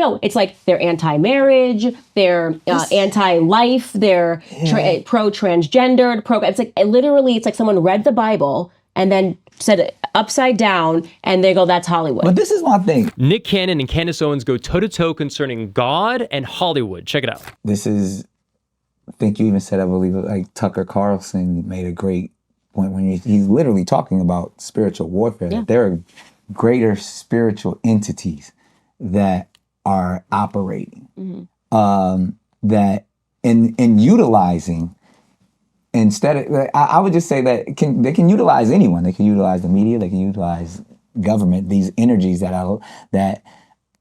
No, it's like they're anti-marriage, they're anti-life, they're pro-transgendered, it's like literally, it's like someone read the Bible and then said it upside down, and they go, that's Hollywood. But this is my thing. Nick Cannon and Candace Owens go toe-to-toe concerning God and Hollywood. Check it out. This is, I think you even said, I believe, like Tucker Carlson made a great point when he's literally talking about spiritual warfare. That there are greater spiritual entities that are operating, that in utilizing, instead of, I would just say that they can utilize anyone. They can utilize the media. They can utilize government. These energies that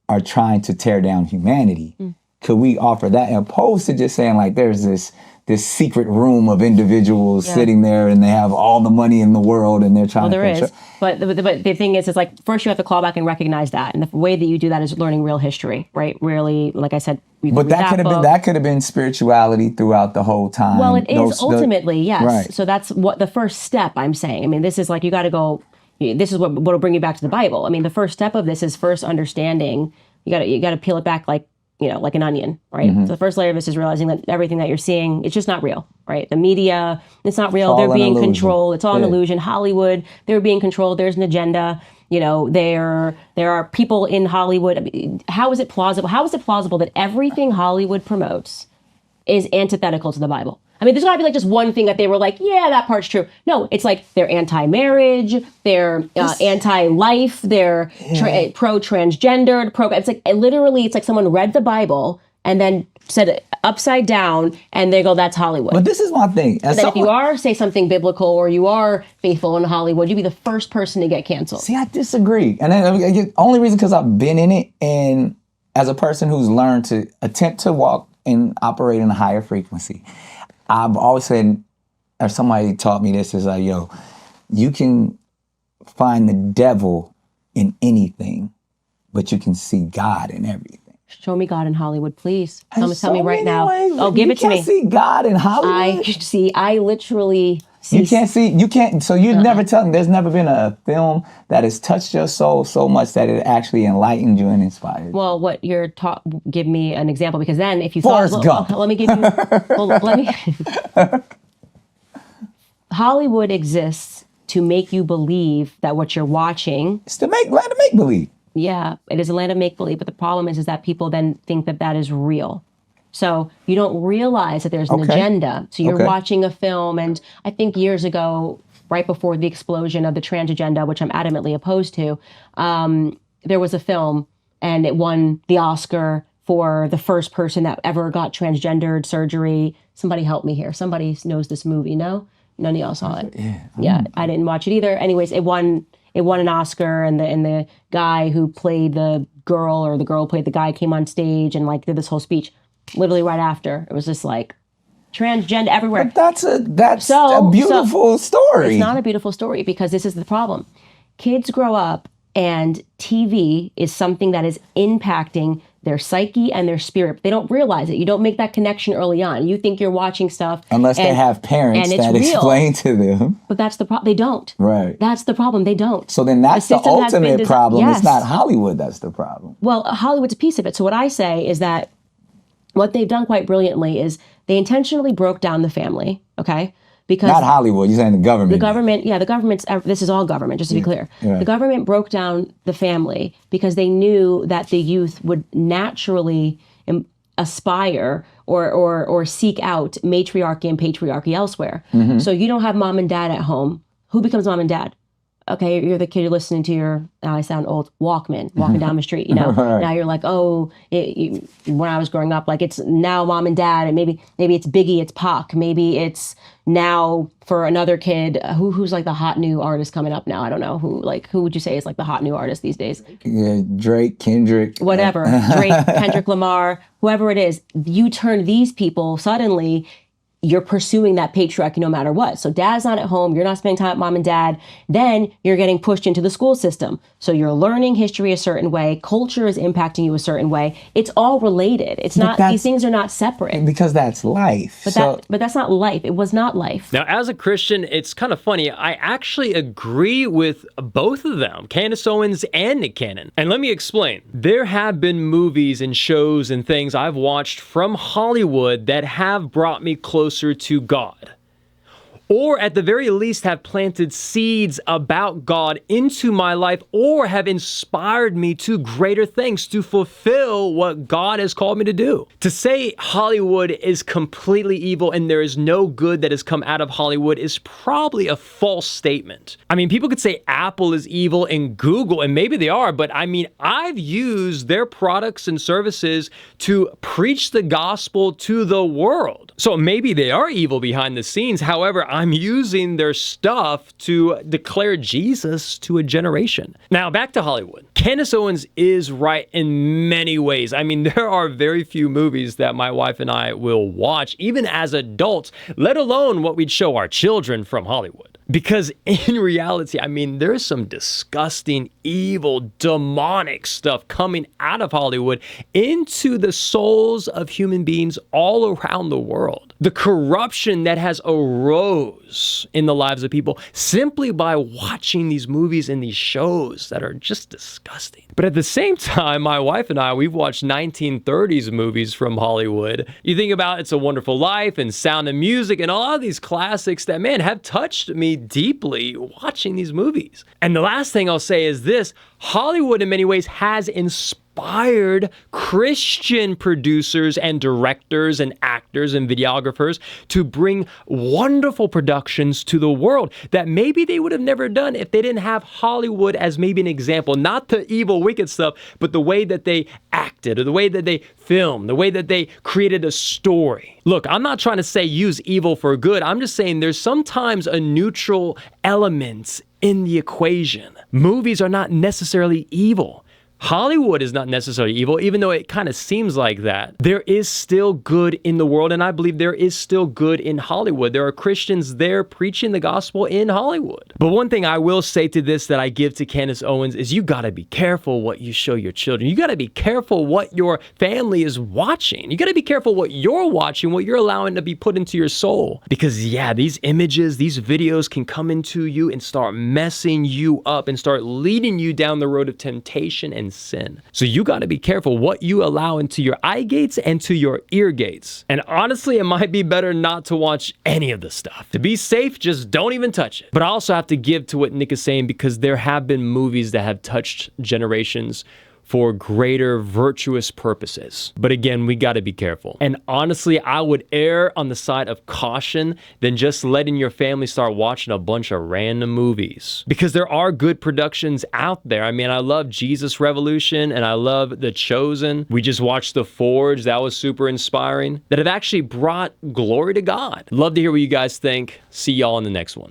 are trying to tear down humanity. Could we offer that, opposed to just saying like there's this secret room of individuals sitting there and they have all the money in the world and they're trying to control. But the thing is, it's like, first you have to claw back and recognize that. And the way that you do that is learning real history, right? Really, like I said, but that could have been spirituality throughout the whole time. Well, it is ultimately, yes. Right. So that's what the first step, I'm saying. I mean, this is like, you got to go, this is what will bring you back to the Bible. I mean, the first step of this is first understanding. You got to peel it back like, like an onion, right? So the first layer of this is realizing that everything that you're seeing, it's just not real, right? The media, it's not real. They're being controlled. It's all an illusion. Hollywood, they're being controlled. There's an agenda. There are people in Hollywood. I mean, how is it plausible? How is it plausible that everything Hollywood promotes is antithetical to the Bible? I mean, there's got to be like just one thing that they were like, yeah, that part's true. No, it's like they're anti-marriage, they're anti-life, they're pro-transgendered, it's like literally, it's like someone read the Bible and then said it upside down, and they go, that's Hollywood. But this is my thing. If you are, say, something biblical, or you are faithful in Hollywood, you'd be the first person to get canceled. See, I disagree. And then only reason because I've been in it, and as a person who's learned to attempt to walk and operate in a higher frequency, I've always said, or somebody taught me this, is like, yo, you can find the devil in anything, but you can see God in everything. Show me God in Hollywood, please. Tell me right now. Oh, give it to me. You can't see God in Hollywood? I literally see. You can't, so you never tell me, there's never been a film that has touched your soul so much that it actually enlightened you and inspired you. Well, what you're give me an example, because then if you Forrest Gump. Let me give you, Hollywood exists to make you believe that what you're watching. It's to land of make believe. Yeah, it is a land of make-believe, but the problem is that people then think that that is real. So you don't realize that there's an agenda. So you're watching a film, and I think years ago, right before the explosion of the trans agenda, which I'm adamantly opposed to, there was a film, and it won the Oscar for the first person that ever got transgendered surgery. Somebody help me here. Somebody knows this movie, no? None of y'all saw it. Yeah, I didn't watch it either. Anyways, it won an Oscar, and the guy who played the girl, or the girl played the guy, came on stage and like did this whole speech. Literally right after, it was just like transgender everywhere. But that's a beautiful story. It's not a beautiful story, because this is the problem. Kids grow up, and TV is something that is impacting their psyche and their spirit. They don't realize it. You don't make that connection early on. You think you're watching stuff. Unless they have parents that explain to them. But that's the problem. They don't. Right. That's the problem. They don't. So then that's the ultimate problem. Yes. It's not Hollywood that's the problem. Well, Hollywood's a piece of it. So what I say is that what they've done quite brilliantly is they intentionally broke down the family, okay? Because not Hollywood, you're saying the government. The government's, this is all government, just to be clear. Yeah. The government broke down the family because they knew that the youth would naturally aspire or seek out matriarchy and patriarchy elsewhere. Mm-hmm. So you don't have mom and dad at home. Who becomes mom and dad? Okay, you're the kid listening to your, I sound old, Walkman, walking down the street, Right. Now you're like, when I was growing up, like it's now mom and dad, and maybe it's Biggie, it's Pac, maybe it's now for another kid, who's like the hot new artist coming up now? I don't know, who would you say is like the hot new artist these days? Yeah, Drake, Kendrick. Whatever, Drake, Kendrick Lamar, whoever it is, you turn these people suddenly you're pursuing that patriarchy no matter what. So dad's not at home, you're not spending time with mom and dad, then you're getting pushed into the school system. So you're learning history a certain way, culture is impacting you a certain way. It's all related. It's not, these things are not separate. Because that's life. But that's not life. It was not life. Now, as a Christian, it's kind of funny. I actually agree with both of them, Candace Owens and Nick Cannon. And let me explain. There have been movies and shows and things I've watched from Hollywood that have brought me closer to God, or at the very least have planted seeds about God into my life, or have inspired me to greater things to fulfill what God has called me to do. To say Hollywood is completely evil and there is no good that has come out of Hollywood is probably a false statement. I mean, people could say Apple is evil and Google, and maybe they are, but I mean, I've used their products and services to preach the gospel to the world. So maybe they are evil behind the scenes. However, I'm using their stuff to declare Jesus to a generation. Now, back to Hollywood. Candace Owens is right in many ways. I mean, there are very few movies that my wife and I will watch, even as adults, let alone what we'd show our children from Hollywood. Because in reality, I mean, there's some disgusting, evil, demonic stuff coming out of Hollywood into the souls of human beings all around the world. The corruption that has arose in the lives of people simply by watching these movies and these shows that are just disgusting. But at the same time, my wife and I, we've watched 1930s movies from Hollywood. You think about It's a Wonderful Life and Sound of Music and all of these classics that, man, have touched me deeply watching these movies. And the last thing I'll say is this: Hollywood in many ways has inspired Christian producers and directors and actors and videographers to bring wonderful productions to the world that maybe they would have never done if they didn't have Hollywood as maybe an example. Not the evil, wicked stuff, but the way that they acted, or the way that they filmed, the way that they created a story. Look, I'm not trying to say use evil for good. I'm just saying there's sometimes a neutral element in the equation. Movies are not necessarily evil. Hollywood is not necessarily evil, even though it kind of seems like that. There is still good in the world, and I believe there is still good in Hollywood. There are Christians there preaching the gospel in Hollywood. But one thing I will say to this that I give to Candace Owens is you gotta be careful what you show your children. You gotta be careful what your family is watching. You gotta be careful what you're watching, what you're allowing to be put into your soul. Because yeah, these images, these videos can come into you and start messing you up and start leading you down the road of temptation and sin. So you got to be careful what you allow into your eye gates and to your ear gates. And honestly, it might be better not to watch any of the stuff. To be safe, just don't even touch it. But I also have to give to what Nick is saying, because there have been movies that have touched generations for greater virtuous purposes. But again, we got to be careful. And honestly, I would err on the side of caution than just letting your family start watching a bunch of random movies. Because there are good productions out there. I mean, I love Jesus Revolution and I love The Chosen. We just watched The Forge. That was super inspiring. That have actually brought glory to God. Love to hear what you guys think. See y'all in the next one.